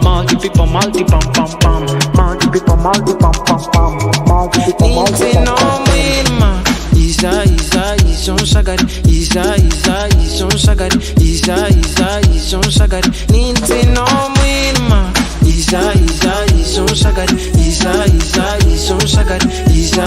multi people, multi pam pam pam, multi people, multi pam pam pam, multi people, multi pam pam pam. Isa, ison shagari, Isa, ison shagari, Isa, ison shagari, ninti no mwinma. Isa, ison shagari, Isa, ison shagari, Isa,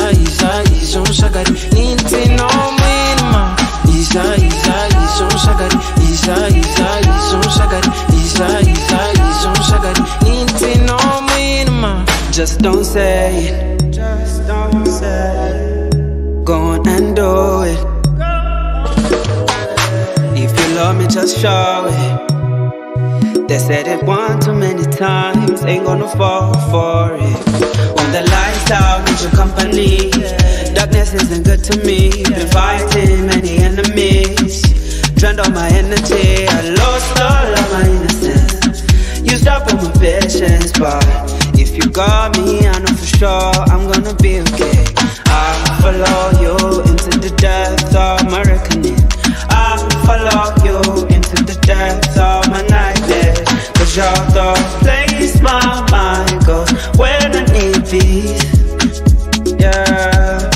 ison shagari, ninti no mwinma. Isa, ison shagari, Isa, ison shagari, Isa, ison shagari, ninti no mwinma. Just don't say it, just don't say it. Go on and do it. If you love me, just show it. They said it one too many times, ain't gonna fall for it. When the lights out with your company, darkness isn't good to me. Been fighting many enemies, drowned all my energy. I lost all of my innocence. You stop all my patience, but if you got me, I know for sure I'm gonna be okay. I'll follow you into the depths of my reckoning. I'll follow you into the depths of my nightmares. Cause you're the place my mind goes when I need peace. Yeah.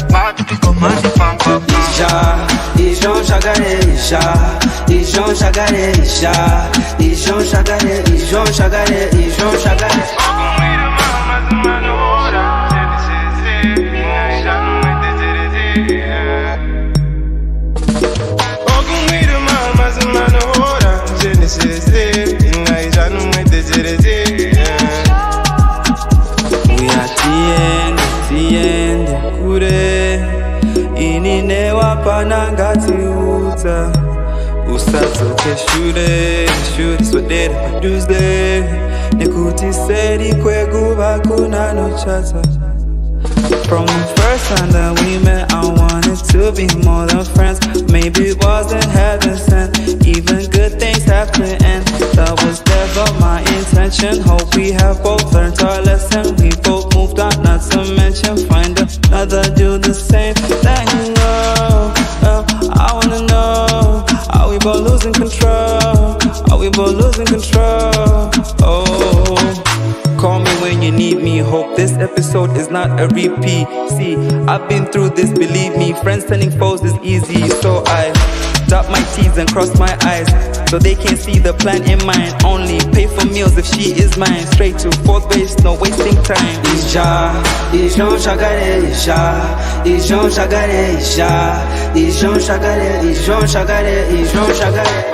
Ijon shagare, Ijon shagare, Ijon shagare, Ijon shagare, Ijon shagare. We are tiende kure inine wapana uta usazoke shure swedera paduzde nikuti seri kwekuba kuna no chata. From the first time that we met, I wanted to be more than friends. Maybe it wasn't heaven sent, even good things have to end. That was never my intention. Hope we have both learned our lesson. We both moved on, not to mention find another do the same thing. I wanna know, are we both losing control? Are we both losing control? Oh, call me when you need me. Hope this episode is not a repeat. See, I've been through this, believe me. Friends turning foes is easy. So I dot my T's and cross my I's, so they can see the plan in mind. Only pay for meals if she is mine. Straight to fourth base, no wasting time. Ijon shagare, Ijon shagare, Ijon shagare, Ijon shagare, Ijon shagare.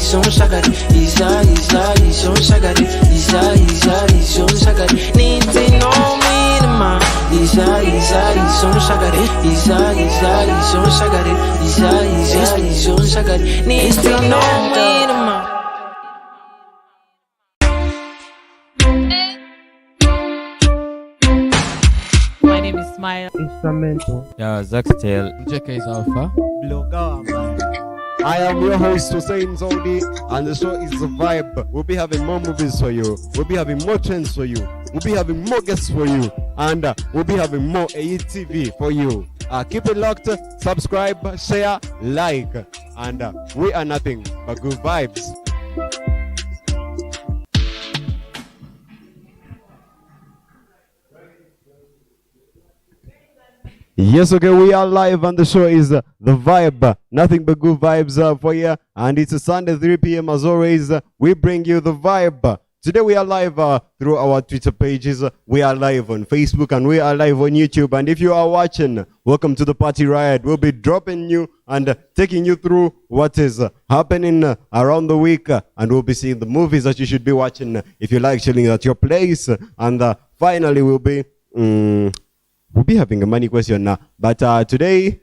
Ison shagari, Ison shagari, Ison shagari, ninti no minima. Ison shagari, Ison shagari, Ison shagari, ninti no minima. My name is Smile. Instrumental. Yeah, Zaxtail. JK's Alpha. I am your host Hussein Zodi, and the show is The Vibe. We'll be having more movies for you. We'll be having more trends for you. We'll be having more guests for you, and we'll be having more AETV for you. Keep it locked, subscribe, share, like, and we are nothing but good vibes. Yes, okay, we are live and the show is The Vibe. Nothing but good vibes for you. And it's a Sunday, 3 p.m. as always. We bring you The Vibe. Today we are live through our Twitter pages. We are live on Facebook and we are live on YouTube. And if you are watching, welcome to the Party Riot. We'll be dropping you and taking you through what is happening around the week. And we'll be seeing the movies that you should be watching if you like chilling at your place. And finally, we'll be having a money question now. But today,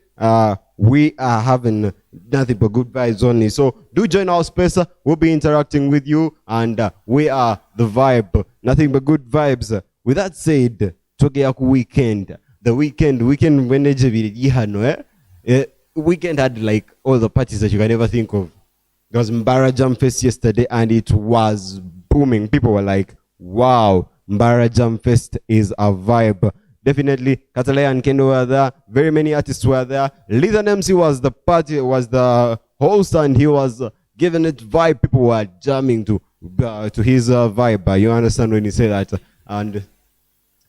we are having nothing but good vibes only. So do join our space. We'll be interacting with you. And we are The Vibe. Nothing but good vibes. With that said, toke yaku weekend. The weekend when weekend had like all the parties that you can ever think of. There was Mbara Jam Fest yesterday, and it was booming. People were like, wow, Mbara Jam Fest is a vibe. Definitely, Katalaya and Kendo were there. Very many artists were there. Lithan MC was the host, and he was giving it vibe. People were jamming to his vibe. You understand when you say that? And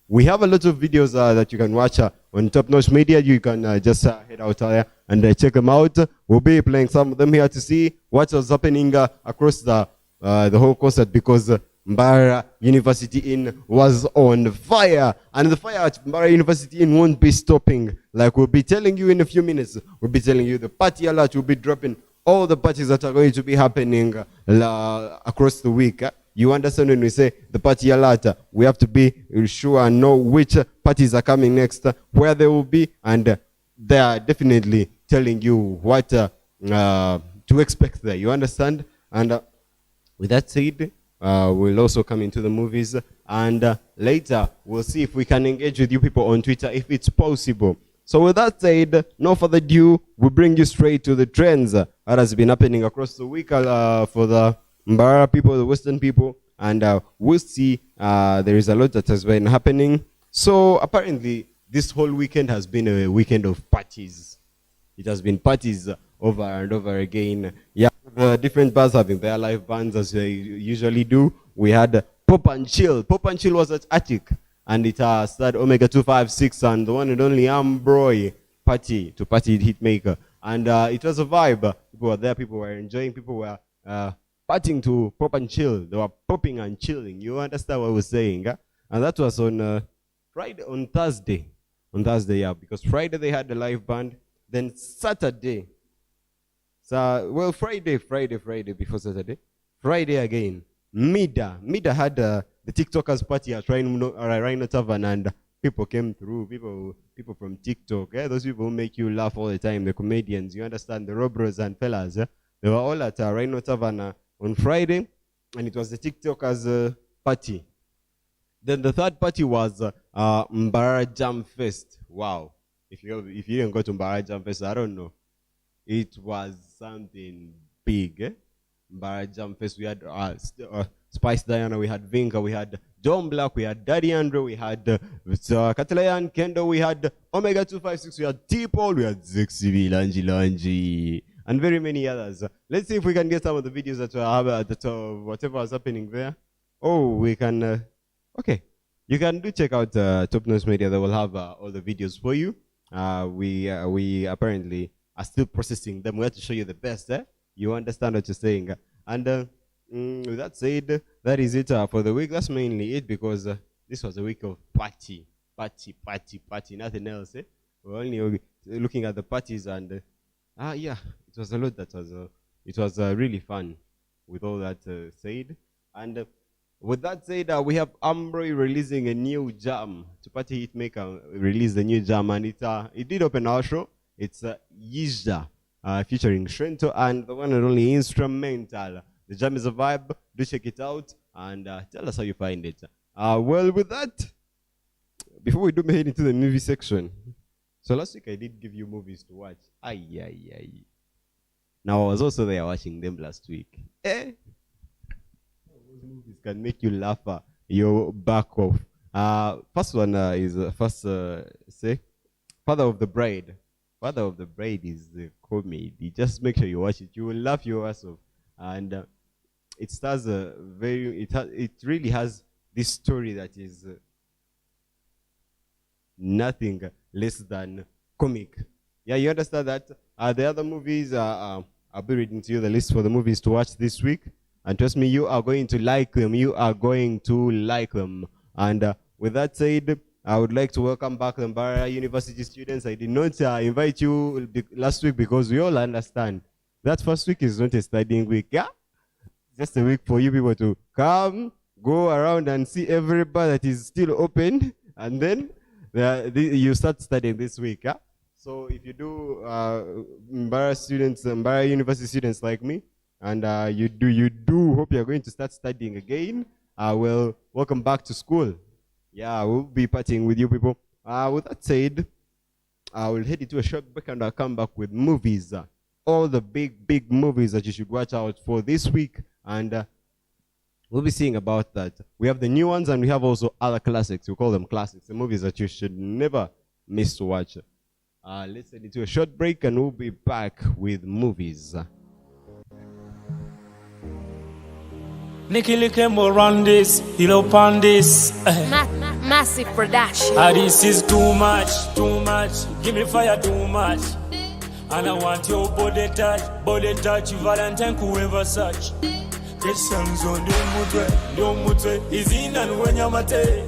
we have a lot of videos that you can watch on Top Notch Media. You can just head out there and check them out. We'll be playing some of them here to see what was happening across the whole concert, because Mbara University Inn was on fire. And the fire at Mbara University Inn won't be stopping. Like we'll be telling you in a few minutes, we'll be telling you the party alert. We'll be dropping all the parties that are going to be happening across the week. You understand when we say the party alert, we have to be sure and know which parties are coming next, where they will be, and they are definitely telling you what to expect there. You understand? And with that said, we'll also come into the movies, and later we'll see if we can engage with you people on Twitter if it's possible. So with that said, no further ado, we bring you straight to the trends that has been happening across the week for the Mbara people, the Western people, and we'll see there is a lot that has been happening. So apparently this whole weekend has been a weekend of parties. It has been parties over and over again. Yeah, the different bars having their live bands as they usually do. We had Pop and Chill. Pop and Chill was at Attic, and it started Omega 256 and the one and only Ambroy party to party Hitmaker. And it was a vibe. People were there, people were enjoying, people were partying to Pop and Chill. They were popping and chilling. You understand what we're saying? Huh? And that was on Friday, on Thursday. On Thursday, yeah, because Friday they had the live band. Then Saturday, well, Friday before Saturday. Friday again, Mida had the TikTokers party at Rhino Tavern, and people came through, people from TikTok, those people who make you laugh all the time, the comedians, you understand, the Robros and fellas, they were all at Rhino Tavern on Friday, and it was the TikTokers party. Then the third party was Mbara Jam Fest. Wow. If you didn't go to Mbara Jam Fest, I don't know. It was something big. Mbara Jam Fest, we had Spice Diana, we had Vinka, we had John Black, we had Daddy Andrew, we had Katalayan Kendo, we had Omega 256, we had T-Paul, we had Zexi, Lanji, and very many others. Let's see if we can get some of the videos that whatever was happening there. Oh, we can, okay. You can do check out Top Notch Media. They will have all the videos for you. We apparently are still processing them. We have to show you the best. You understand what you're saying. And with that said, that is it for the week. That's mainly it, because this was a week of party, nothing else. We're only looking at the parties, and yeah, it was a lot. It was really fun with all that said. And with that said, we have Ambroy releasing a new jam. To Party Hitmaker released a new jam, and it did open our show. It's Yizha featuring Shrento and the one and only instrumental. The jam is a vibe. Do check it out and tell us how you find it. Well, with that, before we do head into the movie section, so last week I did give you movies to watch. Aye. Now I was also there watching them last week. Those movies can make you laugh your back off. First one is say Father of the Bride. Father of the Bride is a comedy. Just make sure you watch it. You will laugh your ass off. And it stars it really has this story that is nothing less than comic. Yeah, you understand that? The other movies, I'll be reading to you the list for the movies to watch this week. And trust me, you are going to like them. You are going to like them. And with that said, I would like to welcome back the Mbara University students. I did not invite you last week because we all understand that first week is not a studying week. Yeah? Just a week for you people to come, go around and see every bar that is still open. And then you start studying this week. Yeah? So if you do Mbara students, Mbara University students like me, and you do hope you're going to start studying again, well, welcome back to school. Yeah, we'll be partying with you people. With that said, I will head into a short break and I'll come back with movies. All the big movies that you should watch out for this week. And we'll be seeing about that. We have the new ones and we have also other classics. We call them classics. The movies that you should never miss to watch. Let's head into a short break and we'll be back with movies. Nicky Likembo run this, Hilo Pandis. Massive production. This is too much, too much. Give me fire too much. And I want your body touch, Valentine whoever such. This songs on the mutwe, is in and when you're mate.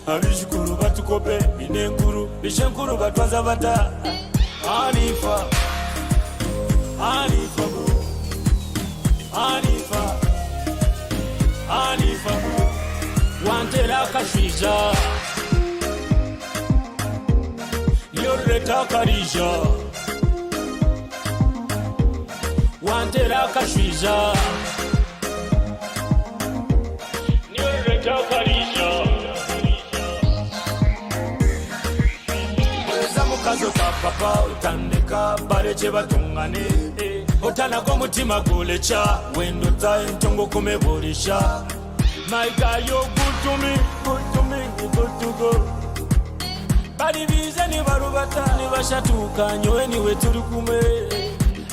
Abishukuru batukope, binenguru, bishankuru batwazavata. Anifa, wantera kashija yoreta karija wantera kashija yoreta karija mukazo ka papa utandika bareche batungane otana ko mutima gulecha wendo tayi ntongo kumebulisha. My guy, you're good to me, good to go. Badi biza ni barubata, ni bashatuka, nyo anyway turukume.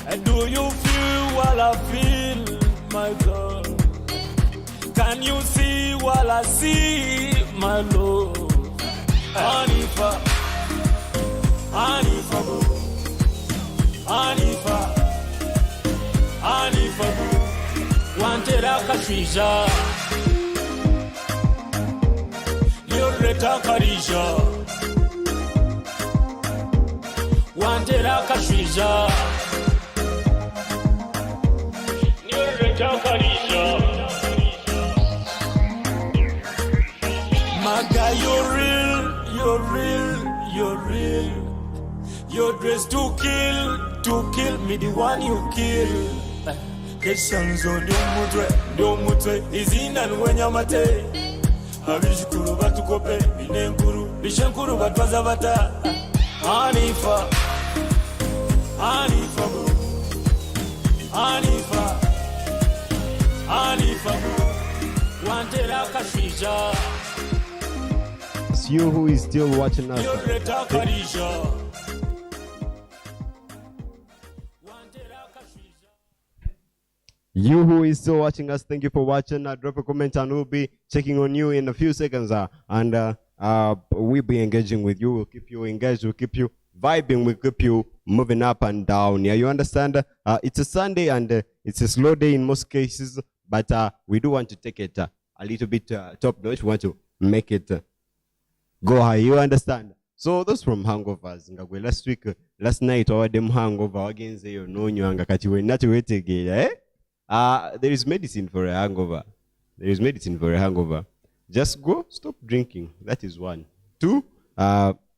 And do you feel what I feel, my God? Can you see what I see, my Lord? Anifa, wantera kashija. Yoreta karija wantera kashija Yoreta karija. My guy, you're real. You're dressed to kill me, the one you kill. Questions on the mutwe, is in and when you're mate. Abishukuru batukope, binenguru, bishankuru batwazavata. Anifa, wantera kashija. It's you who is still watching us. Yoreta karija. You who is still watching us, thank you for watching. Drop a comment and we'll be checking on you in a few seconds. We'll be engaging with you. We'll keep you engaged. We'll keep you vibing. We'll keep you moving up and down. Yeah, you understand? It's a Sunday and it's a slow day in most cases, but we do want to take it a little bit top notch. We want to make it go high. You understand? So those from hangovers. Last night, our them hangover against the no nyanga kati we not wait again. There is medicine for a hangover. Just go, stop drinking. That is one. Two,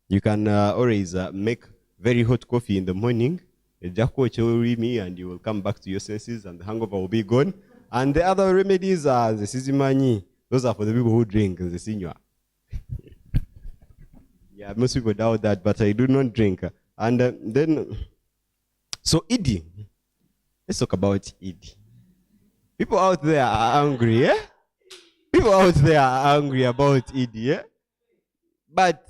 you can always make very hot coffee in the morning. And you will come back to your senses and the hangover will be gone. And the other remedies are the sizimanyi. Those are for the people who drink, the senior. Yeah, most people doubt that, but I do not drink. And then, so Idi. Let's talk about Idi. People out there are angry, yeah? People out there are angry about Idi, yeah? But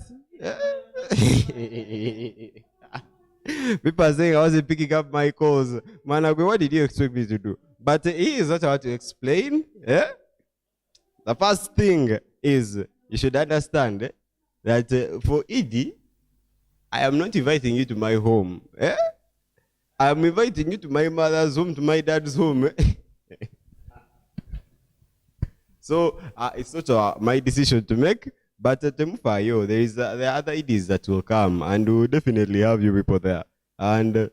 people are saying I wasn't picking up my calls. Managwe, what did you expect me to do? But he is not about to explain, yeah? The first thing is you should understand that for Idi, I am not inviting you to my home. Eh? I am inviting you to my mother's home, to my dad's home. So it's not my decision to make, but there are other Idis that will come, and we'll definitely have you people there. And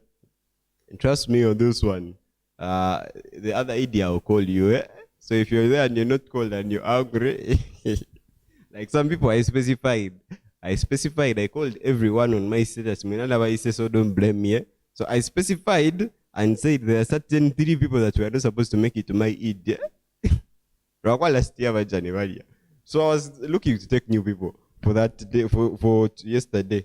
trust me on this one, the other Idi will call you. Eh? So if you're there and you're not called and you're angry, like some people I specified, I called everyone on my status. So don't blame me. Eh? So I specified and said there are certain 3 people that were not supposed to make it to my Eid. Yeah? Last year, January. So I was looking to take new people for that day, for yesterday.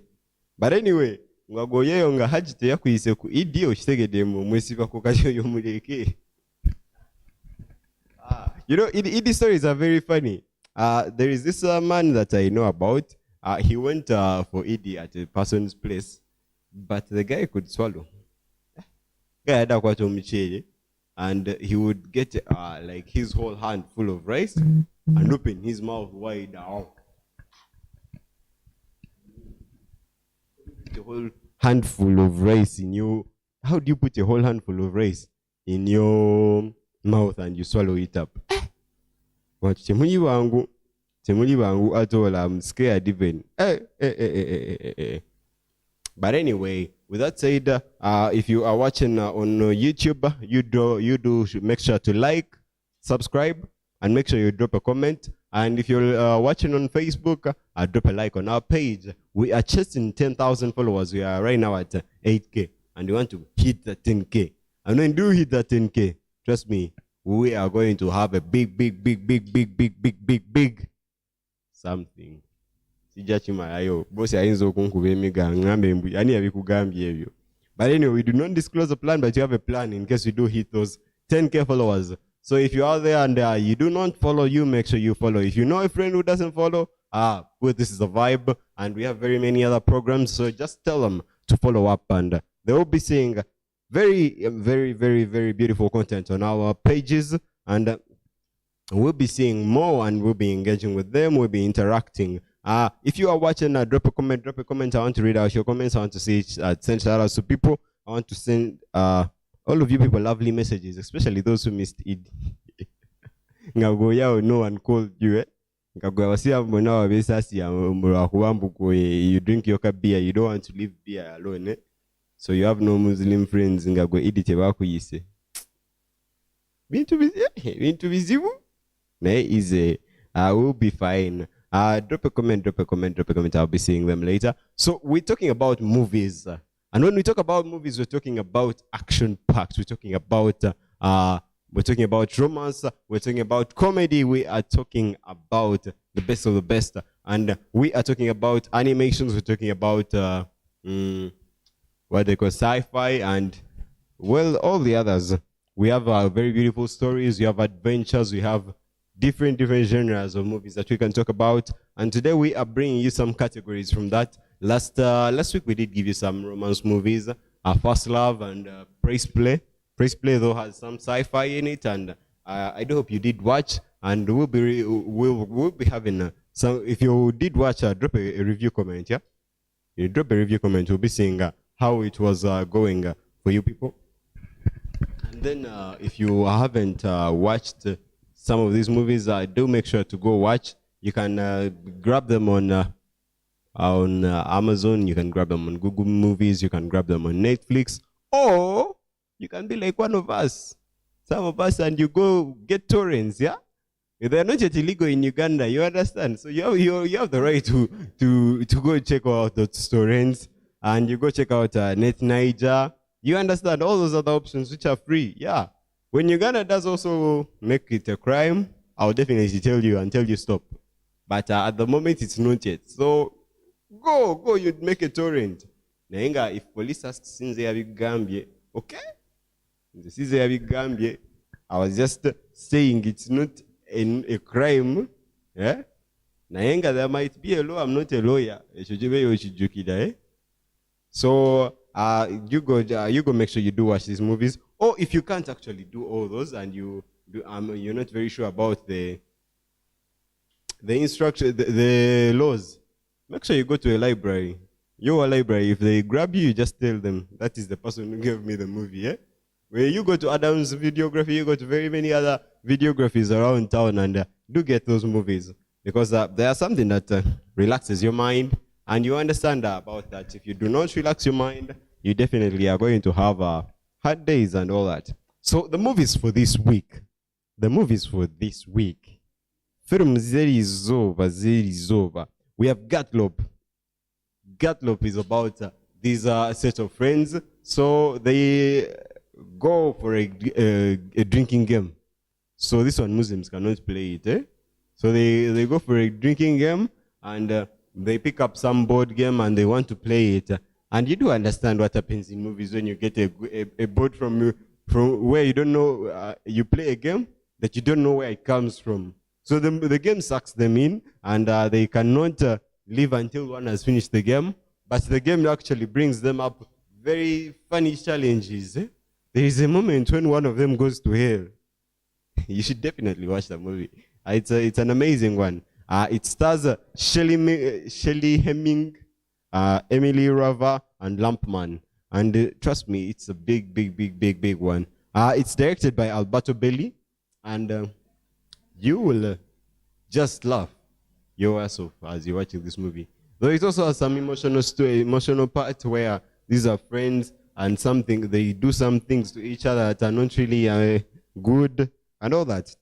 But anyway, ngagoyeyo nga hajite yakuyise ku idi okitegedde mu mwesiba ku kajoyo muleke. You know, idi stories are very funny. There is this man that I know about. He went for idi at a person's place, but the guy could swallow. Guy had a kwato mchele, and he would get like his whole hand full of rice and open his mouth wide out. The whole handful of rice in your, how do you put a whole handful of rice in your mouth and you swallow it up? What temuli wangu at all, I'm scared even. But anyway, with that said, if you are watching on YouTube, you do make sure to like, subscribe, and make sure you drop a comment. And if you're watching on Facebook, drop a like on our page. We are chasing 10,000 followers. We are right now at 8K, and we want to hit the 10K. And when we do hit the 10K, trust me, we are going to have a big something. But anyway, we do not disclose the plan, but you have a plan in case we do hit those 10K followers. So if you're out there and you do not follow, you make sure you follow. If you know a friend who doesn't follow, well, this is the vibe, and we have very many other programs. So just tell them to follow up, and they will be seeing very beautiful content on our pages, and we'll be seeing more, and we'll be engaging with them. We'll be interacting. If you are watching, drop a comment. I want to read out your comments. I want to see send shout outs to people. I want to send all of you people lovely messages, especially those who missed it. Ngagoya, no one called you. You drink your beer, you don't want to leave beer alone. So you have no Muslim friends. Ngago edit baku yise. Bintu bizibu. Ne easy. I will be fine. Drop a comment. I'll be seeing them later. So we're talking about movies. And when we talk about movies, we're talking about action packs. We're talking about romance. We're talking about comedy. We are talking about the best of the best. And we are talking about animations. We're talking about what they call sci-fi and, well, all the others. We have very beautiful stories. We have adventures. We have different genres of movies that we can talk about. And today we are bringing you some categories from that. Last week we did give you some romance movies, First Love and Praise Play. Praise Play though has some sci-fi in it, and I do hope you did watch. And we'll be having some. If you did watch, drop a review comment. Yeah, you drop a review comment. We'll be seeing how it was going for you people. And then if you haven't watched some of these movies, do make sure to go watch. You can grab them on Amazon, you can grab them on Google Movies, you can grab them on Netflix, or you can be like one of us, some of us, and you go get torrents. Yeah, they're not yet illegal in Uganda, you understand? So you have the right to go check out the torrents, and you go check out Net Niger. You understand all those other options which are free. Yeah, when Uganda does also make it a crime, I'll definitely tell you stop. But at the moment it's not yet. So go, you'd make a torrent. Naenga, if police asks since they have Gambia, okay? Since they have Gambia, I was just saying it's not a crime. Yeah? Naenga, there might be a law. I'm not a lawyer. So you go make sure you do watch these movies. Or if you can't actually do all those and you're not very sure about the instruction, the laws, make sure you go to a library. Your library, if they grab you, you just tell them, that is the person who gave me the movie, yeah? Where you go to Adam's Videography, you go to very many other videographies around town, and do get those movies. Because they are something that relaxes your mind, and you understand about that. If you do not relax your mind, you definitely are going to have hard days and all that. So the movies for this week. Film Zeri We have Gatlop. Gatlop is about these set of friends. So they go for a drinking game. So this one Muslims cannot play it. So they go for a drinking game, and they pick up some board game and they want to play it. And you do understand what happens in movies when you get a board from where you don't know, you play a game that you don't know where it comes from. So the game sucks them in, and they cannot leave until one has finished the game. But the game actually brings them up very funny challenges. There is a moment when one of them goes to hell. You should definitely watch that movie. It's an amazing one. It stars Shelley Hemming, Emily Rava, and Lampman. And trust me, it's a big one. It's directed by Alberto Belli, and you will just laugh your ass off as you're watching this movie. Though it also has some emotional part where these are friends and they do some things to each other that are not really good and all that.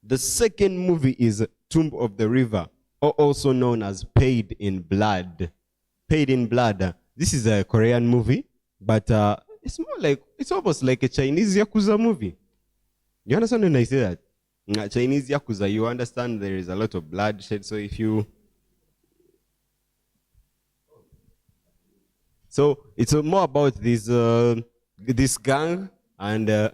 The second movie is Tomb of the River, or also known as Paid in Blood. Paid in Blood. This is a Korean movie, but it's almost like a Chinese Yakuza movie. You understand when I say that? Chinese Yakuza, you understand there is a lot of bloodshed, so it's more about this gang, and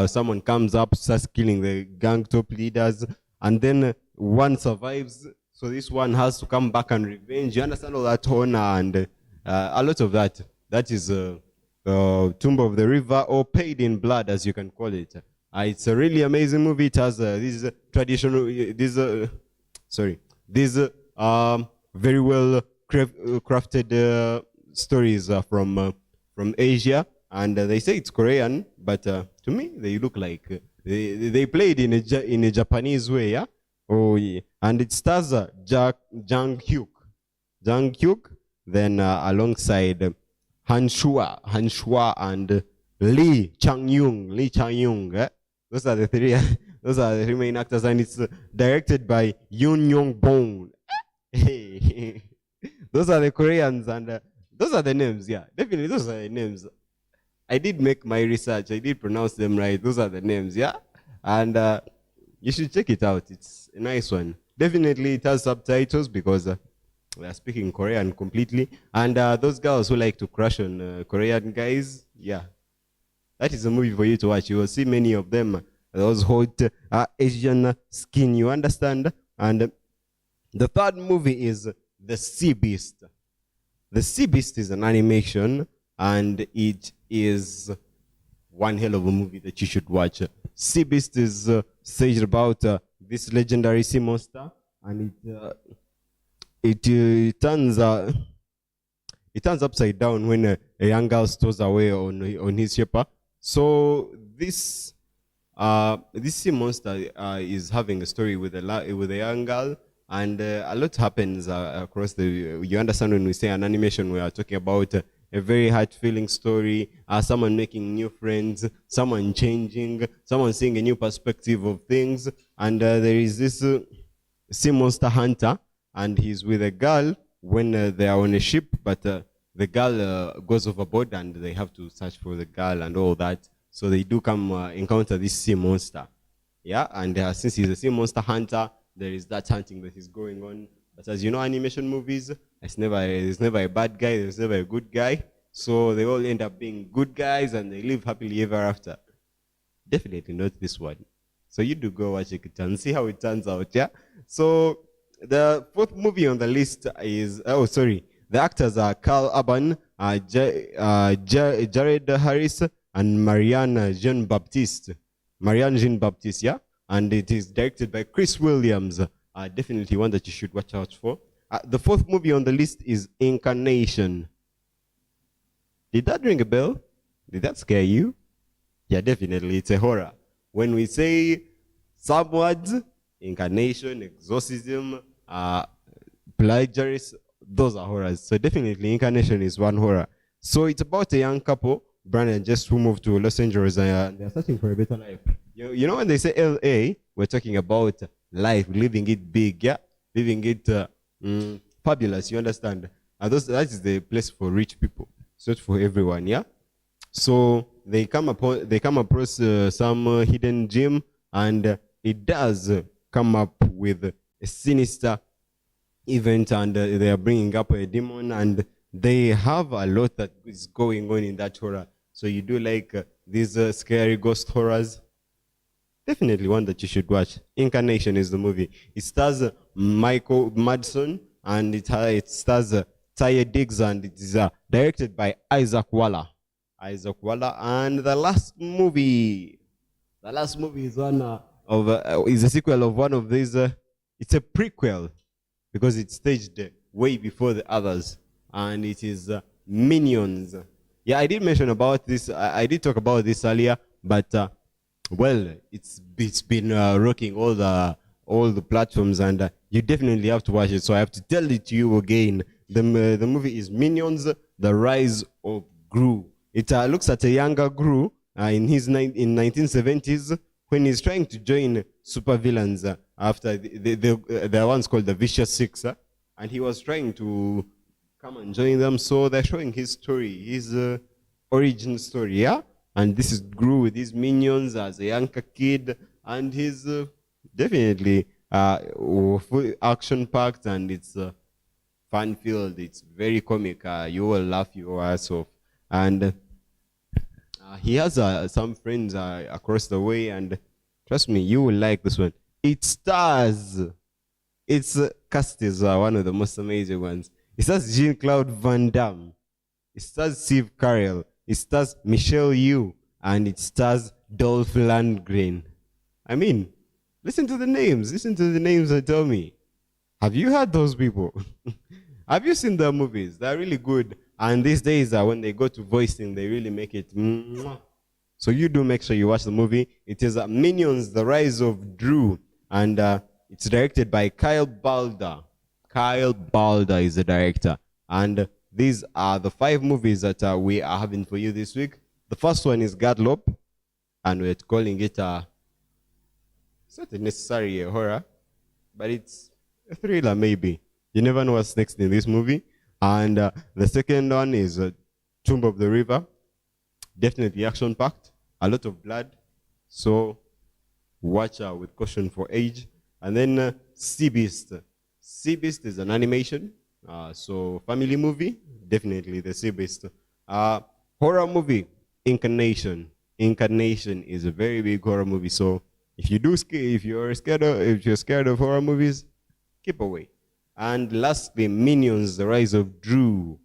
someone comes up, starts killing the gang top leaders, and then one survives. So this one has to come back and revenge. You understand all that honor and a lot of that. That is Tomb of the River, or Paid in Blood, as you can call it. It's a really amazing movie. It has these traditional, very well crafted stories from Asia, and they say it's Korean, but to me they look like they played in a Japanese way, yeah. Oh yeah, and it stars Jang Hyuk, then alongside Han Shua and Lee Chang-young. Those are the three. Those are the three main actors, and it's directed by Yoon Yong-bong. Hey. Those are the Koreans, and those are the names. Yeah, definitely those are the names. I did make my research. I did pronounce them right. Those are the names. Yeah, and you should check it out. It's a nice one. Definitely it has subtitles because we are speaking Korean completely. And those girls who like to crush on Korean guys, yeah, that is a movie for you to watch. You will see many of them, those hot Asian skin, you understand? And the third movie is The Sea Beast. The Sea Beast is an animation, and it is one hell of a movie that you should watch. Sea Beast is said about this legendary sea monster, and it turns upside down when a young girl stows away on his ship. So this sea monster is having a story with a young girl, and a lot happens across you understand when we say an animation, we are talking about a very heart-feeling story, someone making new friends, someone changing, someone seeing a new perspective of things, and there is this sea monster hunter, and he's with a girl when they are on a ship, but the girl goes overboard, and they have to search for the girl and all that. So they do come encounter this sea monster, yeah. And since he's a sea monster hunter, there is that hunting that is going on. But as you know, animation movies, there's never a bad guy, there's never a good guy. So they all end up being good guys, and they live happily ever after. Definitely not this one. So you do go watch it and see how it turns out, yeah. So the fourth movie on the list is the actors are Carl Urban, Jared Harris, and Marianne Jean-Baptiste, yeah. And it is directed by Chris Williams. Definitely one that you should watch out for. The fourth movie on the list is Incarnation. Did that ring a bell? Did that scare you? Yeah, definitely. It's a horror. When we say some words, incarnation, exorcism, plagiarism, those are horrors. So definitely Incarnation is one horror. So it's about a young couple, Brandon and Jess, who moved to Los Angeles, and they're searching for a better life. You know when they say LA, we're talking about life, living it big, yeah? Living it fabulous, you understand? And that is the place for rich people. It's not for everyone, yeah? So they come across some hidden gem, and it does come up with a sinister event, and they are bringing up a demon, and they have a lot that is going on in that horror. So you do like these scary ghost horrors, definitely one that you should watch. Incarnation is the movie. It stars Michael Madsen, and it stars Taye Diggs, and it is directed by Isaac Waller. And the last movie is one is a sequel of one of these. It's a prequel because it's staged way before the others, and it is Minions. Yeah, I did mention about this. I did talk about this earlier, but well, it's been rocking all the platforms, and you definitely have to watch it. So I have to tell it to you again. The movie is Minions: The Rise of Gru. It looks at a younger Gru in 1970s when he's trying to join supervillains after the ones called the Vicious Six, and he was trying to come and join them. So they're showing his story, his origin story, yeah. And this is Gru with his minions as a younger kid, and he's definitely full action-packed, and it's fun-filled. It's very comic. You will laugh your ass off. And he has some friends across the way, and trust me, you will like this one. It stars, its cast is one of the most amazing ones. It stars Jean-Claude Van Damme. It stars Steve Carell. It stars Michelle Yeoh, and it stars Dolph Lundgren. I mean, listen to the names. Listen to the names and tell me, have you heard those people? Have you seen their movies? They're really good. And these days, when they go to voicing, they really make it. So you do make sure you watch the movie. It is Minions: The Rise of Gru, and it's directed by Kyle Balder. Kyle Balder is the director. And these are the 5 movies that we are having for you this week. The first one is Gadlop, and we're calling it it's not necessarily a horror, but it's a thriller maybe. You never know what's next in this movie. And the second one is Tomb of the River. Definitely action-packed, a lot of blood. So watch with caution for age. And then Sea Beast. Sea Beast is an animation, so family movie, definitely the Sea Beast. Horror movie, Incarnation. Incarnation is a very big horror movie. So if you're scared of horror movies, keep away. And lastly, Minions: The Rise of Gru.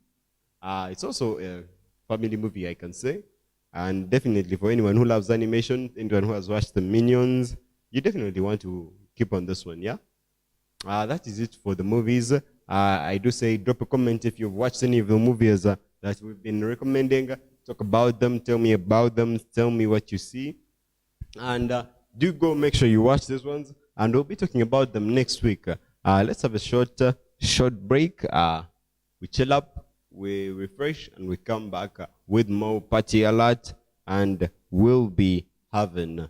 It's also a family movie, I can say. And definitely for anyone who loves animation, anyone who has watched the Minions, you definitely want to keep on this one, yeah? That is it for the movies. I do say drop a comment if you've watched any of the movies that we've been recommending. Talk about them, tell me about them, tell me what you see. And do go make sure you watch these ones, and we'll be talking about them next week. Let's have a short break. We chill up, we refresh, and we come back with more Party Alert, and we'll be having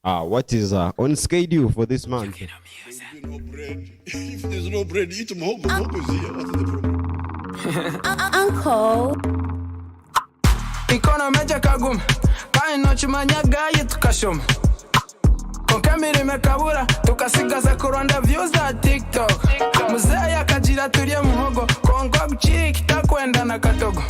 what is on schedule for this month. There's no bread. If there's no bread, eat them home. Hope is here. What is the problem? Uncle. Ikono meja kagum kaino chimanyaga yitukashom konkamiri mekabura tukasigaza kuranda views za TikTok muzaya kajira tulie muhogo kongo chiki takwenda na katogo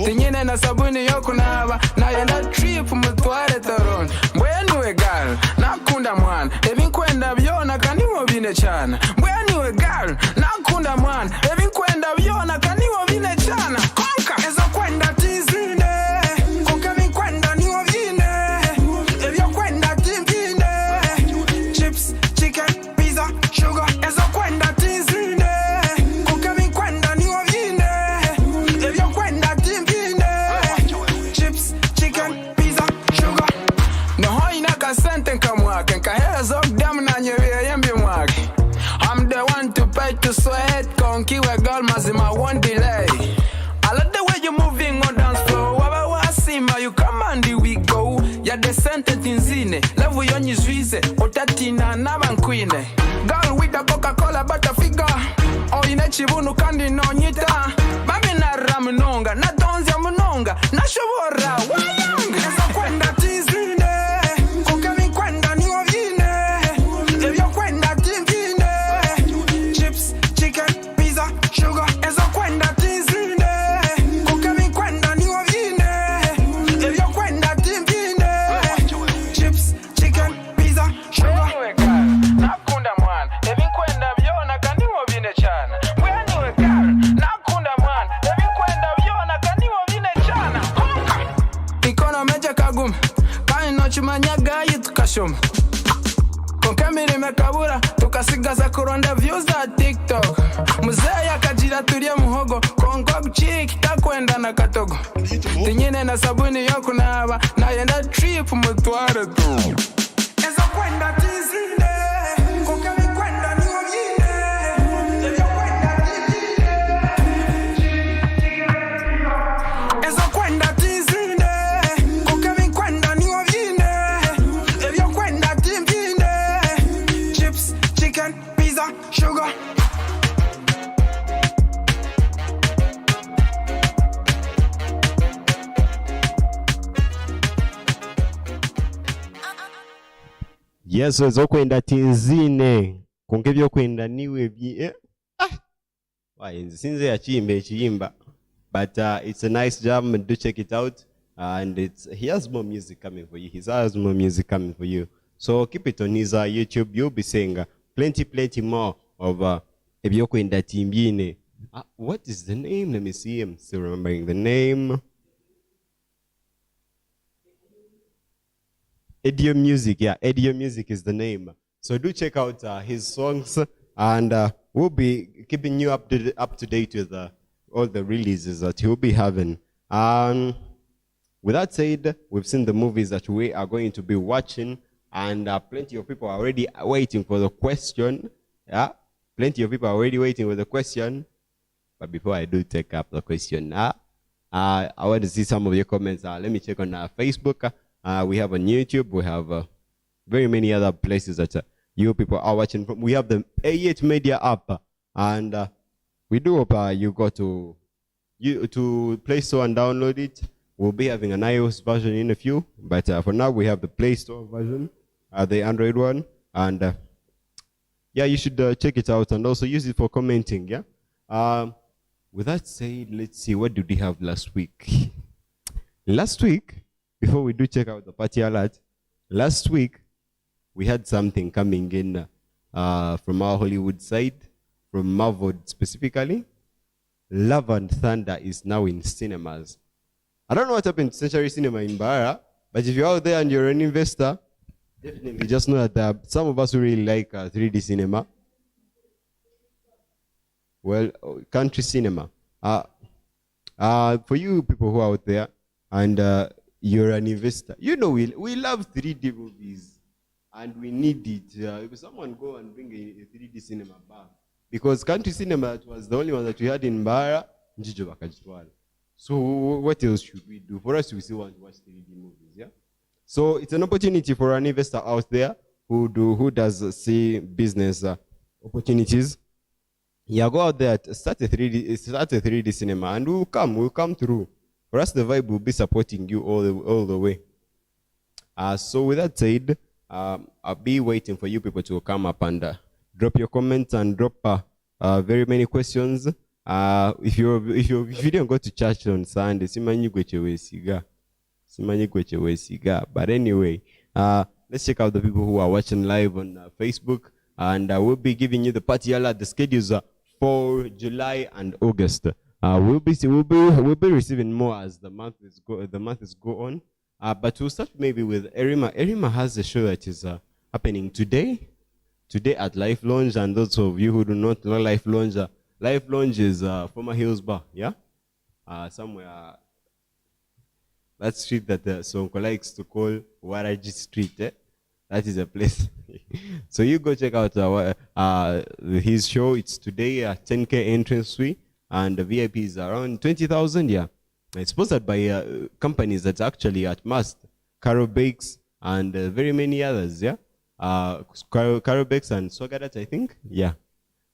tinyine na sabuni yo kunaba nayenda trip mutware toron mbweniwe gal nakunda mwana ebinkwenda byona kandi mobine cyane mbweniwe gal nakunda mwana ebinkwenda byona kandi mobine cyane konka ezo kwenda tizine konka binkwenda ni mobine ebyo kwenda timpine chips chicken pizza sugar ezo kwenda tizine konka binkwenda ni mobine ebyo kwenda timpine chips chicken pizza sugar no hoina kasente kamwake nkahezo damu na nyebeye yembi mwake I'm the one to pay to sweat konki we girl mazima won't delay I love the way you moving on dance floor Waba wasima you command we go Ya the sentence in zine Level yon yizwize Otatina na bankwine Girl with the Coca-Cola butter figure Oh ine chibunu kandi no nyita Mami na ramunonga Na donzia munonga Na shobora Wayanga Nesa kwenda tizine Kukemi kwenda niwavine Evyo kwenda timpine Chips, chicken chimanya gayi tukashoma konka mirimo kabura tukasigaza kuronda views za TikTok muzehe akagira turiye muhogo kongo gucika itakwenda na katogo tinyine na sabuni yo kunaba nayenda trip mutware tu ezo kwenda tizinde konka mikwenda niwo byinde ezo kwenda tizinde ezo kwenda tizinde konka mikwenda niwo byinde ezo kwenda tizinde chips chicken pizza sugar. Yes, so ezokwenda tinzine konke ebyokwenda niwe sinze yachimba ekiyimba, but it's a nice job and do check it out, and he has more music coming for you. He has more music coming for you, so keep it on his YouTube. You'll be seeing plenty more of ebyokwenda timbine. What is the name? Let me see. I'm still remembering the name. Edio Music, yeah, Edio Music is the name. So do check out his songs, and we'll be keeping you up to date with all the releases that he'll be having. With that said, we've seen the movies that we are going to be watching, and plenty of people are already waiting for the question. Yeah, plenty of people are already waiting for the question. But before I do take up the question, I want to see some of your comments. Let me check on Facebook. We have on YouTube. We have very many other places that you people are watching from. We have the A8 Media app, and we do hope you go to Play Store and download it. We'll be having an iOS version in a few, but for now we have the Play Store version, the Android one, and yeah, you should check it out and also use it for commenting. Yeah. With that said, let's see, what did we have last week? Last week, before we do check out the party alert, last week we had something coming in from our Hollywood side, from Marvel specifically. Love and Thunder is now in cinemas. I don't know what happened to Century Cinema in Bara, but if you're out there and you're an investor, definitely just know that some of us who really like 3D cinema, well, country cinema. For you people who are out there and you're an investor, you know we love 3D movies and we need it. If someone go and bring a 3D cinema back, because country cinema was the only one that we had in Bara, Njijo bakajitwala. So what else should we do? For us, we still want to watch 3D movies, yeah? So it's an opportunity for an investor out there who does see business opportunities. Yeah, go out there, start a 3D cinema, and we'll come through. For us, the vibe will be supporting you all the way. So with that said, I'll be waiting for you people to come up and drop your comments and drop very many questions. If you didn't go to church on Sunday, but anyway, let's check out the people who are watching live on Facebook, and we'll be giving you the party alert, the schedules for July and August. We'll be receiving more as the month is go on. But we'll start maybe with Erima. Erima has a show that is happening today at Life Lounge, and those of you who do not know Life Lounge is former Hills Bar, yeah? Somewhere, that street that Sonko likes to call Waraji Street, eh? That is a place. So you go check out his show. It's today at 10K entrance fee, and the VIP is around 20,000, yeah. It's sponsored by companies that's actually at Must, Caro Bakes, and very many others, yeah? Caro Bakes and Swagadat, I think, yeah.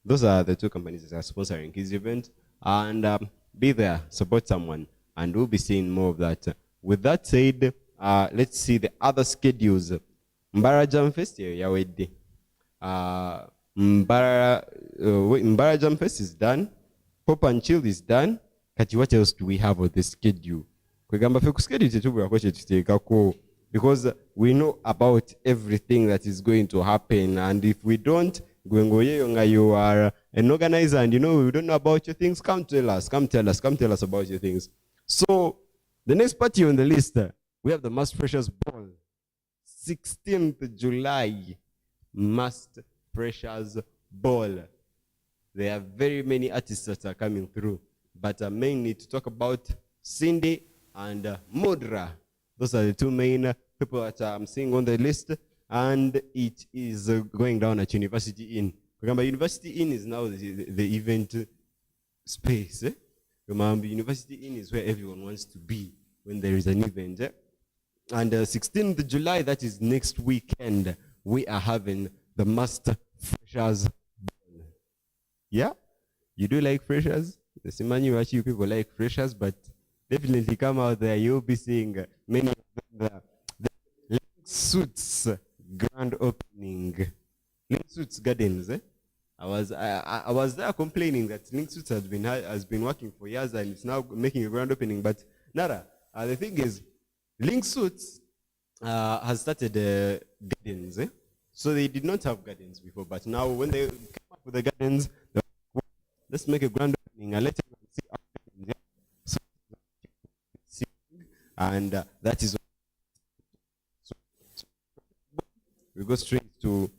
Those are the two companies that are sponsoring his event. And be there, support someone, and we'll be seeing more of that. With that said, let's see the other schedules. Mbara Jam Fest, yawedi. Mbara Jam Fest is done. Pop and Chill is done. Kati, what else do we have on the schedule? Because we know about everything that is going to happen, and if we don't, you are an organizer and we don't know about your things, come tell us about your things. So the next party on the list, we have the Most Precious Ball. 16th July, Must Pressures Ball. There are very many artists that are coming through, but mainly to talk about Cindy and Mudra. Those are the two main people that I'm seeing on the list, and it is going down at University Inn. Remember, University Inn is now the event space. Remember, University Inn is where everyone wants to be when there is an event. And 16th July, that is next weekend, we are having the Must Freshers Ball. Yeah? You do like freshers? The Simani Wachi people like freshers, but definitely come out there. You'll be seeing many of them. The Link Suits grand opening. Link Suits Gardens. I was there complaining that Link Suits has been working for years and it's now making a grand opening. But Nara, the thing is, Link Suits has started gardens. So they did not have gardens before, but now when they came up with the gardens, let's make a grand opening and let everyone see our gardens. So, and that is we go straight to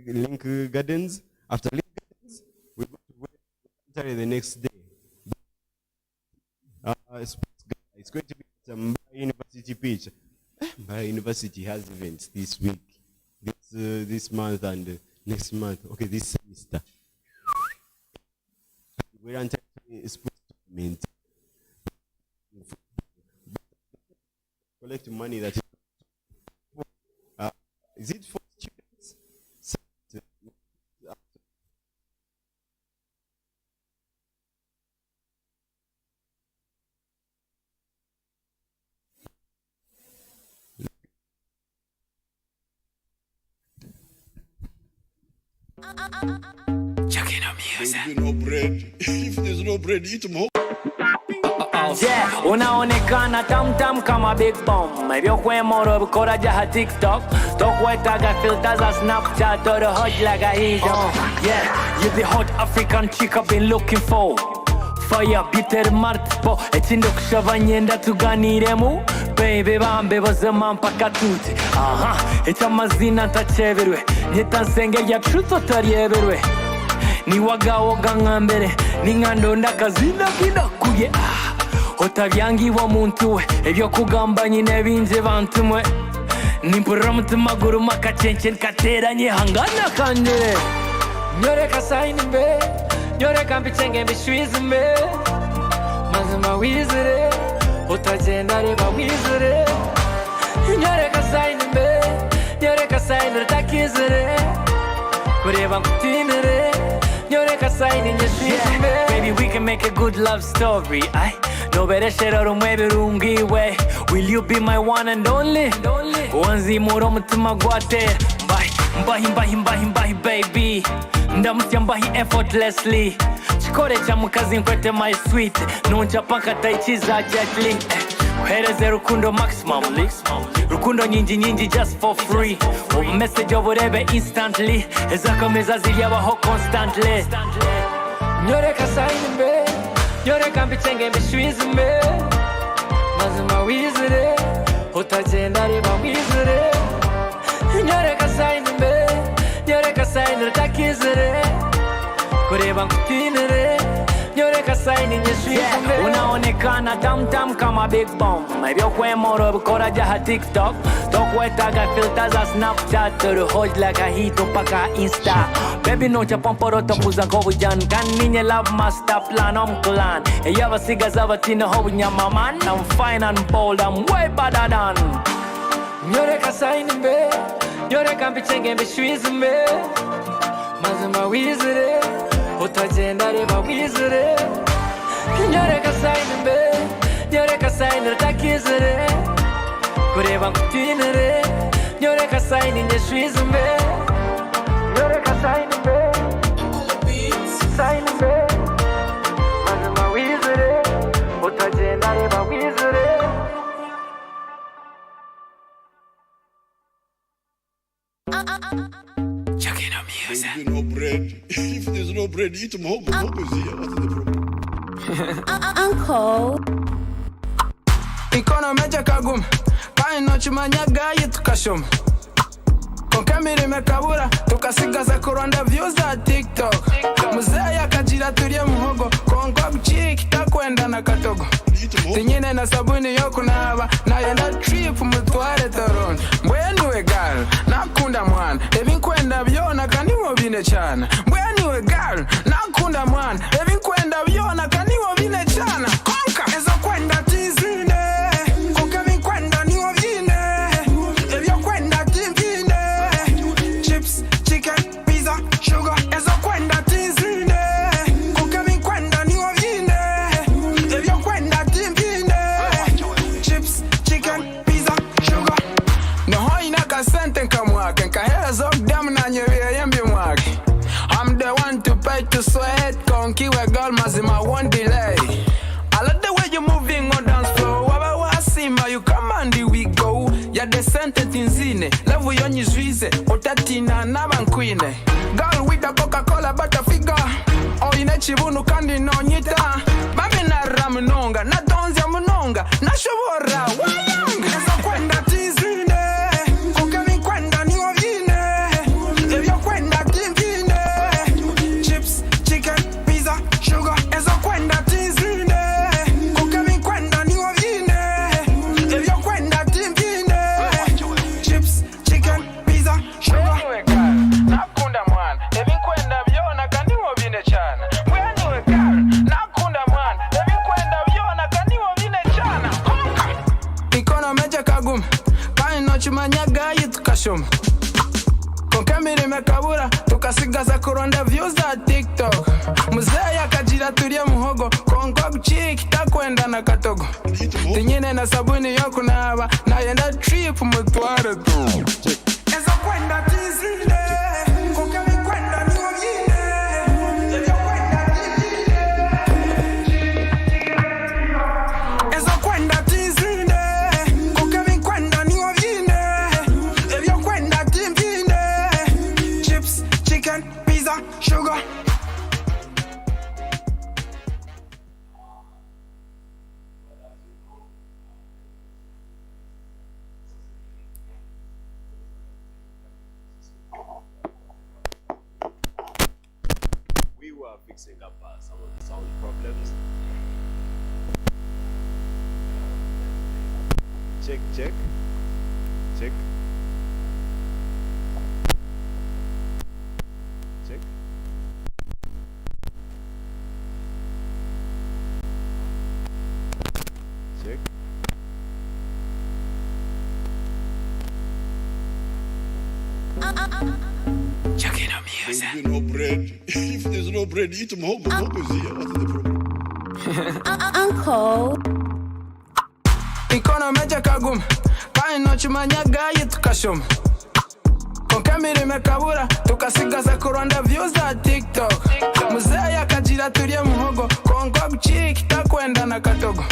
Link Gardens. After Link Gardens, we go to the next day. It's going to be at Mbai University pitch. Mbai University has events this week, this month, and next month. Okay, this semester. We're entering a sports tournament. Collect money that is it for students? There'll be no bread. If there's no bread, eat them whole. Yeah, unaonekana tamtam kama big bomb. Hivyo kwemoro bikora jaha TikTok. Tokwetaga filters a Snapchat or the hot like a hijab. Yeah, you the hot African chick I've been looking for. Fire bitter martpo etindo kushava nyenda tuganiremu. Baby bambe bazema mpaka tuti. Aha, echa mazina tacheverwe. Nyeta nsenge ya truth otaryeverwe. Ni wagawoga ngambere ni ngandonda kazina kinakuye otabyangi wa muntu we ebyo kugamba nyine binze bantu mwe nimpura mutima guru makachenchen kateranye hangana kanje nyore kasaini mbe nyore kambichenge mbishwizi mbe mazima wizire otagenda reba wizire nyore kasaini mbe nyore kasaini takizire kureba kutinire. Yeah. Baby, we can make a good love story. No better shit or way. Will you be my one and only? Wanzi muro mutima gwate. Mbahi, baby. Ndamutya mbahi effortlessly. Chikore cha mukazi nkwete my sweet. Nuncha paka taichiza gently. Uhereze rukundo maximally. Rukundo nyinji just for free. Message over there instantly. Ezakomeza zilyabaho constantly. Nyore kasaini mbe nyore kambichenge mbishwizi mbe mazima wizire otagenda reba wizire nyore kasaini mbe nyore kasaini takizire kureba nkutinire nyore kasaini nyeshwizi mbe unaonekana tamtam kama big bomb hivyo kwemoro bikora jaha TikTok tokwetaga filters a Snapchat or hoj like a hit mpaka Insta. Baby no chapomporo topuza gobujan kan ninye love master plan clan. Eyava siga zavatina hobunya maman. I'm fine and bold, I'm way better than. Nyore kasaini mbe nyore kambichenge mbishwizi mbe mazima wizire otagenda reba wizire nyore kasaini mbe nyore kasaini takizire kureba kutinire nyore kasaini nyeshwizi mbe nyore kasaini mbe saini mbe mazima wizire otagenda reba wizire. There'll be no bread. If there's no bread, eat them whole. What is the problem? Uncle. Ikono meja kagum. Kaino chimanyaga yitukashom. konkamiri mekabura tukasigaza kuranda views za TikTok muzeya akagira turiye muhogo konko gucika itakwenda na katogo tinyine na sabuni yo kunaba nayenda trip mutware Toronto mbweniwe girl nakunda mwana ebinkwenda byona kaniwo bine cyana mbweniwe girl nakunda mwana ebinkwenda byona kaniwo bine cyana konka ezo kwenda tizine konka binkwenda niwo bine ebyo kwenda timbine chips chicken pizza sugar ezo kwenda tizine konka binkwenda niwo bine ebyo kwenda timbine chips chicken pizza sugar no hoina kasente nkamwake nkahera zokdamu na nyebeye yembi mwake I'm the one to pay to sweat konkiwe girl mazima won't delay I love the way you moving on dance floor waba wasima you come and we go ya decent tinzine level yonyizwize utatina nabankwine girl with the Coca-Cola butter figure oine chibunu kandi nonyita babe na ramunonga na donzya munonga na shobora wayanga ezo kwenda tizine kukabi kwenda niwo vine ebyo kwenda timbine chips chicken pizza sugar ezo kwenda tizine kukabi kwenda niwo vine ebyo kwenda timbine chips chicken pizza sugar nakunda mwana ebinkwenda byona kaniwo bine cyana mbweniwe girl nakunda mwana ebinkwenda byona kaniwo bine cyana ikono meje kagum kai no chimanyaga yitukashoma konkamiri mekabura tukasigaza kuronda views za TikTok muzeya akagira turiye muhogo konko gucika itakwenda na katogo tinyine na sabuni yo kunaba nayenda trip mutware tu ezo kwenda tizine konkabi kwenda niwo bine ebyo kwenda tizine ezo kwenda tizine konkabi kwenda niwo bine ebyo kwenda timbine chips chicken pizza sugar We were fixing up some of the sound problems. Check, check, check, check. Check. There's no bread. If there's no bread, eat muhogo. Muhogo is here. What is the problem? Uncle. ikono meje kagum kai no chimanyaga yitukashoma konkamiri mekabura tukasigaza kuronda views za TikTok muzeya akagira turiye muhogo konko gucika itakwenda na katogo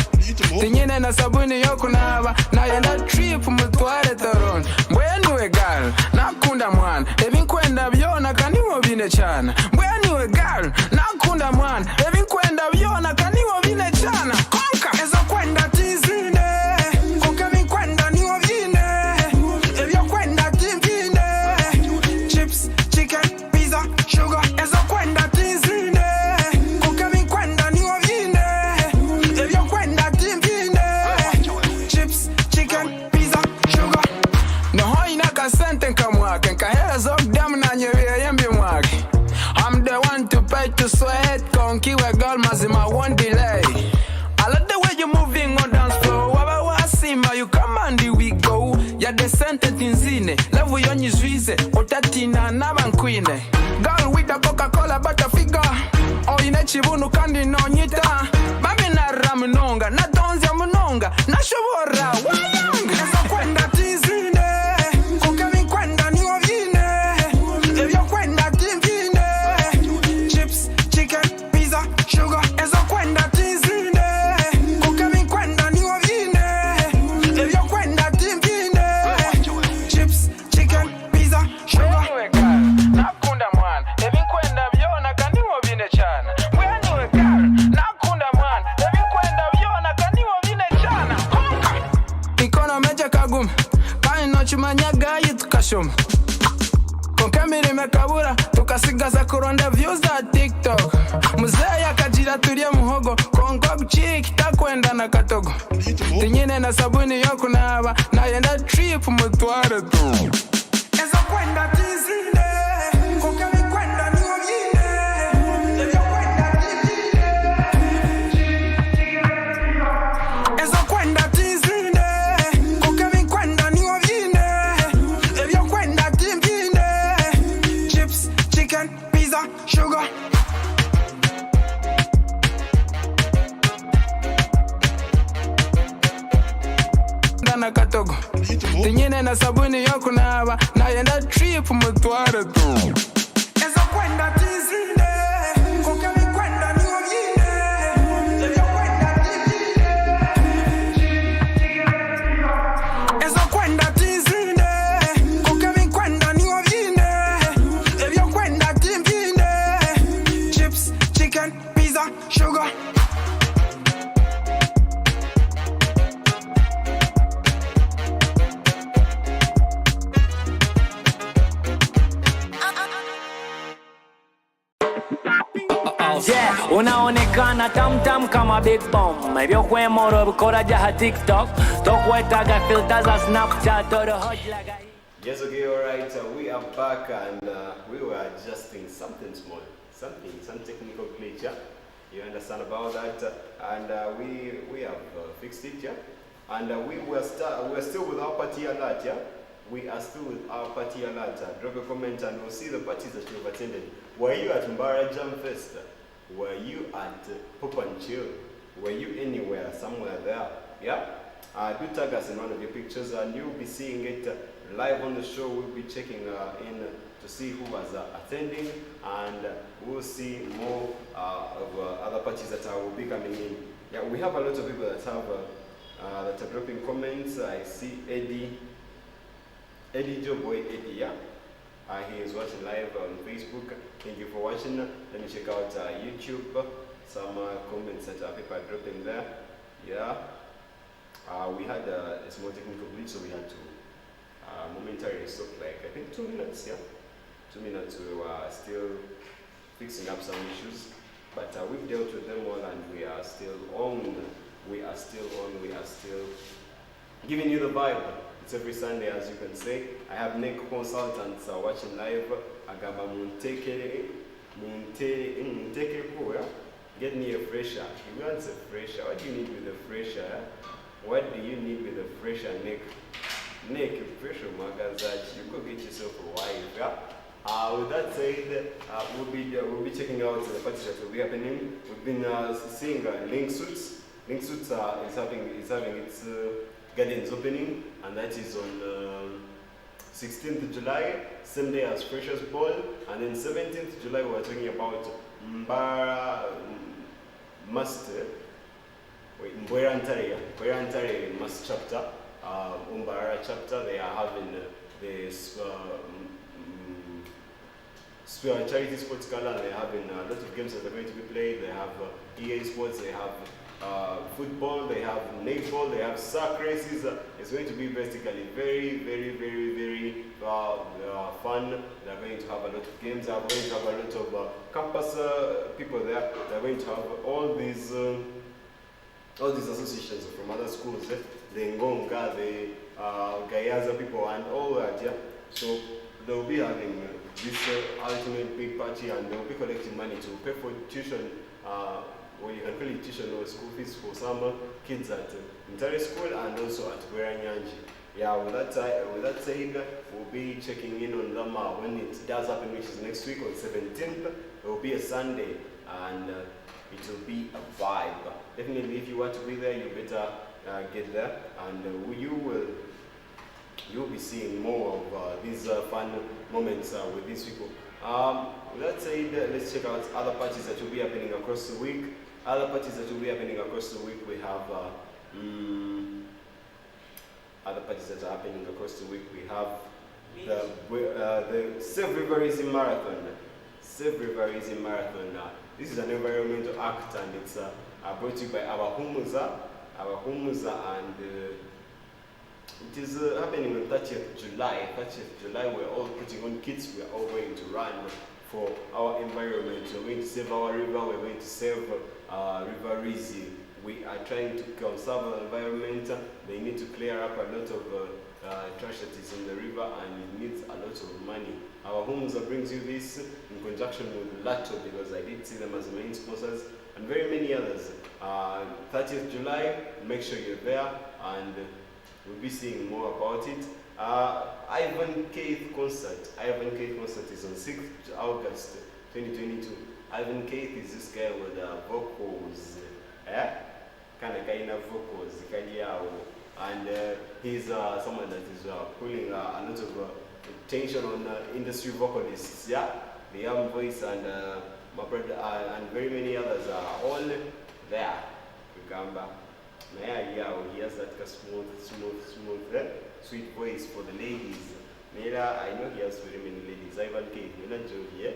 tinyine na sabuni yo kunaba nayenda trip mutware Toronto mbweniwe girl nakunda mwana ebinkwenda byona kaniwo bine cyana mbweniwe girl nakunda mwana ebinkwenda byona kaniwo bine cyana konka ezo kwenda tizine konkabi kwenda niwo bine ebyo kwenda timbine chips chicken pizza sugar ezo kwenda tizine konkabi kwenda niwo bine ebyo kwenda timbine chips chicken pizza sugar no hoina kasente nkamwake nkahera zokdamu na nyebeye yembi mwake I'm the one to pay to sweat konkiwe girl mazima won't delay I love the way you moving on dance floor waba wasima you come and we go ya decent tinzine level yonyizwize utatina nabankwine girl with the Coca-Cola butter figure oine chibunu kandi nonyita babe na ramunonga na donzya munonga na shobora wayanga ezo kwenda tizine konkabi kwenda niwo bine ebyo kwenda timbine chips chicken pizza sugar ezo kwenda tizine konkabi kwenda niwo bine ebyo kwenda timbine chips chicken pizza sugar nakunda mwana ebinkwenda byona kaniwo bine cyana mbweniwe girl nakunda mwana ebinkwenda byona kaniwo bine cyana konka ikono meje kagum kai no chimanyaga yitukashoma konka mirimo ikabura tukasigaza kuronda views za TikTok muzehe akagira turiye muhogo konka gucika itakwenda na katogo tinyine na sabuni yo kunaba nayenda trip mutware tu ezo kwenda tizinde konka bikwenda niwo byine ebyo kwenda tizinde ezo kwenda tizinde konka bikwenda niwo byine ebyo kwenda tizinde chips chicken pizza sugar na katogo tinyine na sabuni yo kunaba nayenda trip mutware tu ezo kwenda tizinde konka bikwenda niwo byine ebyo kwenda tizinde ezo kwenda tizinde konka bikwenda niwo byine ebyo kwenda tizinde chips chicken pizza sugar Yeah, unaonekana tamtam kama big bomb. Hivyo kwemoro bikora jaha TikTok. Tokwetaga filters za Snapchat or hot laga. Yes, okay, alright. We are back and we were adjusting something small, some technical glitch. Yeah? You understand about that? And we have fixed it. Yeah? And we were still with our party alert. Yeah? We are still with our party alert. Drop a comment and we'll see the parties that you've attended. Were you at Mbara Jam Fest? Were you at Pop and Chill? Were you anywhere, somewhere there? Yeah? Do tag us in one of your pictures and you'll be seeing it live on the show. We'll be checking in to see who was attending and we'll see more of other parties that will be coming in. Yeah, we have a lot of people that have that are dropping comments. I see Eddie Joboy Eddie, yeah? He is watching live on Facebook. Thank you for watching. Let me check out YouTube. Some comments that people are dropping there. Yeah. We had a small technical glitch, so we had to momentarily stop, like I think 2 minutes. Yeah. 2 minutes. We were still fixing up some issues, but we've dealt with them all, and we are still on. We are still giving you the vibe. It's every Sunday, as you can say. I have Nick consultants watching live. Agamba Muntekere, get me a fresher. He wants a fresher. What do you need with a fresher? What do you need with a fresher, Nick? Nick, fresher magazine. You could get yourself a wife. Yeah? With that said, we'll be checking out the parties that will be happening. We've been seeing Link Suits. Link Suits is having its Gardens opening, and that is on 16th July, same day as Freshers Ball, and then 17th July we are talking about Mbara Mbwerantare Must chapter, Mbara chapter. They are having the Charity Sports Gala. They are having a lot of games that are going to be played. They have EA Sports, they have football, they have netball, they have sack races. It's going to be basically very, very, very, very fun. They're going to have a lot of games. They're going to have a lot of campus people there. They're going to have all these associations from other schools, the Ngonga, the Gayaza people, and all that. Yeah. So they'll be having this ultimate big party, and they'll be collecting money to pay for tuition. Or you can pay tuition or school fees for some kids at Mtare School and also at Gweranyanji. Yeah, with that said, we'll be checking in on them when it does happen, which is next week on 17th. It will be a Sunday and it will be a vibe. Definitely, if you want to be there, you better get there, and you'll be seeing more of these fun moments with these people. With that said, let's check out other parties that will be happening across the week. Other parties that will be happening across the week, we have other parties that are happening across the week. We have the Save Riverism Marathon. Save Riverism Marathon. This is an environmental act, and it's brought to you by Abahumuza and It is happening on 30th July. 30th July, we're all putting on kits. We're all going to run for our environment. We're going to save our river. We're going to save River Rizi. We are trying to conserve our environment. They need to clear up a lot of trash that is in the river, and it needs a lot of money. Our Homes brings you this in conjunction with Lato, because I did see them as main sponsors, and very many others. 30th July, make sure you're there, and we'll be seeing more about it. Ivan Keith concert. Ivan Keith concert is on 6th August 2022. Ivan Keith is this guy with vocals. Kind of vocals. And he's someone that is pulling a lot of attention on industry vocalists. Yeah, the Young Voice and my brother and very many others are all there. Kugamba. He has that smooth, sweet voice for the ladies. I know he has very many ladies. Ivan K, you're not joking here.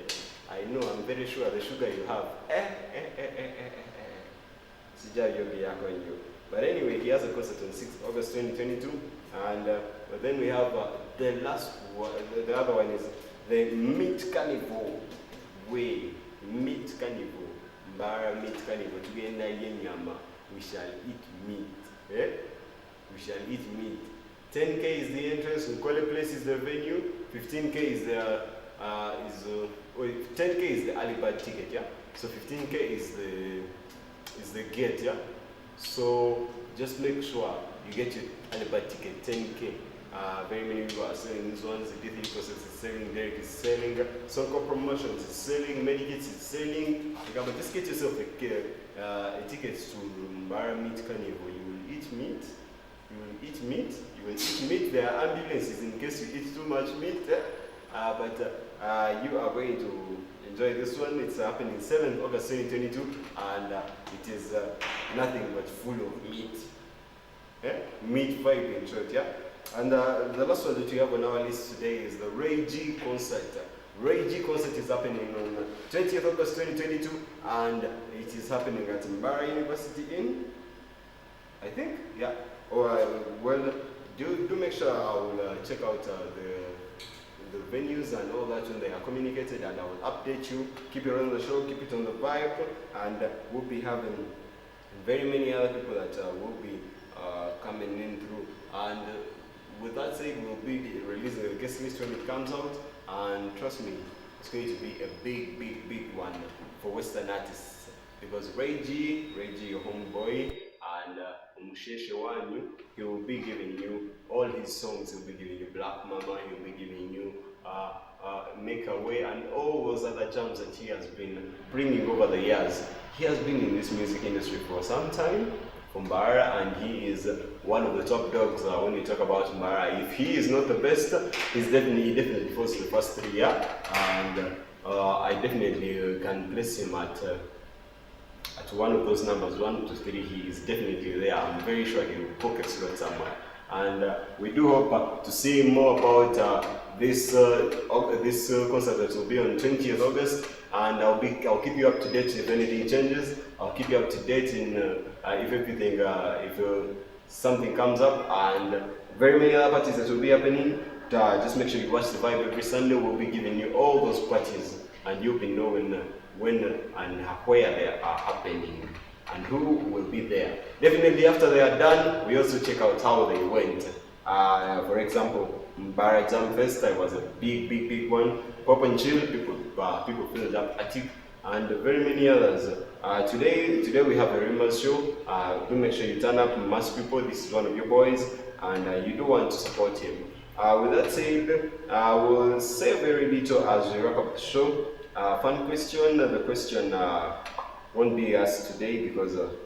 I know, I'm very sure the sugar you have. But anyway, he has a concert on 6th August 2022. And but then we have the last one, the other one is the Meat Carnival Way. Meat Carnival. Mbara Meat Carnival. We shall eat meat. We shall eat meat. 10K is the entrance, Nkole Place is the venue, 15K is the 10K is the early bird ticket, yeah? So 15K is the gate, yeah? So just make sure you get your early bird ticket, 10K. Very many people are selling these ones. The DTH process is selling, Derek is selling, Sonko Promotions is selling, Medikits is selling. But just get yourself a ticket to Mbara Meat Carnival. You will eat meat. You will eat meat. You will eat meat. There are ambulances in case you eat too much meat. But you are going to enjoy this one. It's happening 7th August 2022, and it is nothing but full of meat. Meat vibe in short, yeah. And the last one that we have on our list today is the Ray G concert. Ray G concert is happening on 20th August 2022, and it is happening at Mbara University in, I think, yeah. Well, do make sure I will check out the venues and all that when they are communicated, and I will update you. Keep it on the show, keep it on the vibe, and we'll be having very many other people that will be coming in through. And with that said, we'll be releasing the guest list when it comes out, and trust me, it's going to be a big one for Western artists, because Ray G, your homeboy, and Musheshe Wanyu, he will be giving you all his songs. He'll be giving you Black Mama, he'll be giving you Make a Way, and all those other jams that he has been bringing over the years. He has been in this music industry for some time, from Mbara, and he is one of the top dogs when we talk about Mbara. If he is not the best, he definitely falls to the first three, yeah? And I definitely can place him at one of those numbers, 1 to 3. He is definitely there. I'm very sure he will pocket slot somewhere. And we do hope to see more about this concert that will be on 20th August. And I'll keep you up to date if anything changes. I'll keep you up to date in if everything, if something comes up, and very many other parties that will be happening. Just make sure you watch the vibe every Sunday. We'll be giving you all those parties, and you'll be knowing when and where they are happening and who will be there. Definitely after they are done, we also check out how they went. For example, Mbara Jam Festa was a big one. Pop and Chill, people filled up Atik, and very many others. Today we have a rumors show. Do make sure you turn up, mass people. This is one of your boys, and you do want to support him. With that said, we'll say very little as we wrap up the show. Fun question. The question won't be asked today because of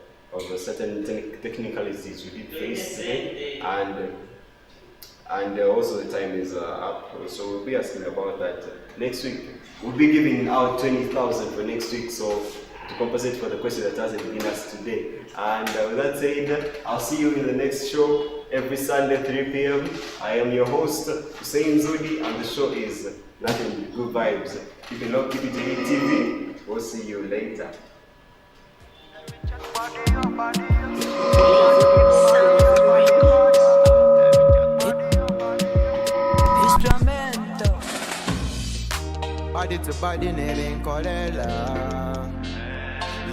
certain technicalities we did face today, and also the time is up, so we'll be asking about that next week. We'll be giving out 20,000 for next week, so to compensate for the question that hasn't been asked today. And with that said, I'll see you in the next show every Sunday 3 p.m. I am your host, Hussein Zudi, and the show is Nothing But Good Vibes. Keep it locked, keep it in TV. We'll see you later. Sacramento. Body to body nell'incolela.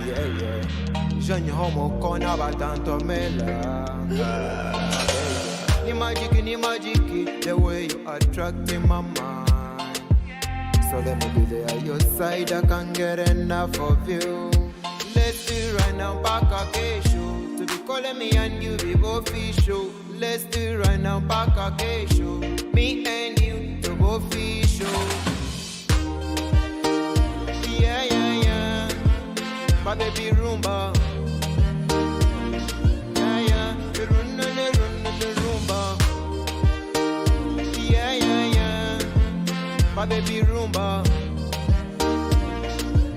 Yeah, yeah. Bisogna homo con tanto mela. Ni magic, the way you attracting my mind. So let me be there at your side, I can't get enough of you. Let's do it right now, back a show. To be calling me and you be both show. Let's do it right now, back a show. Me and you to both show. Yeah, yeah, yeah. My baby rumba. Yeah, yeah. The rumba. Yeah, yeah, yeah. My baby rumba.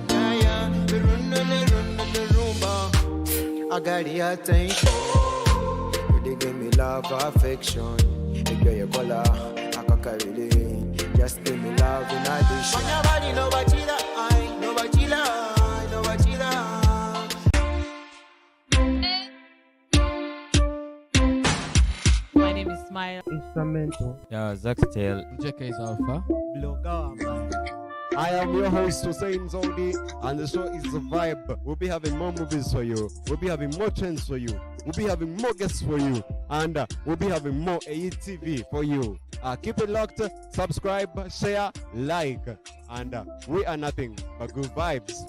Yeah, yeah. The rumba. I got the attention. You they give me love, affection. You get your color, I can carry it. Just give me love in addition. On your body, no bachila, no bachila, no bachila. My name is Smile. Instrumental. Yeah, Zaxtail. JK is Alpha. I am your host Hussein Zodi, and the show is The Vibe. We'll be having more movies for you. We'll be having more trends for you. We'll be having more guests for you, and we'll be having more AETV for you. Keep it locked, subscribe, share, like, and we are nothing but good vibes.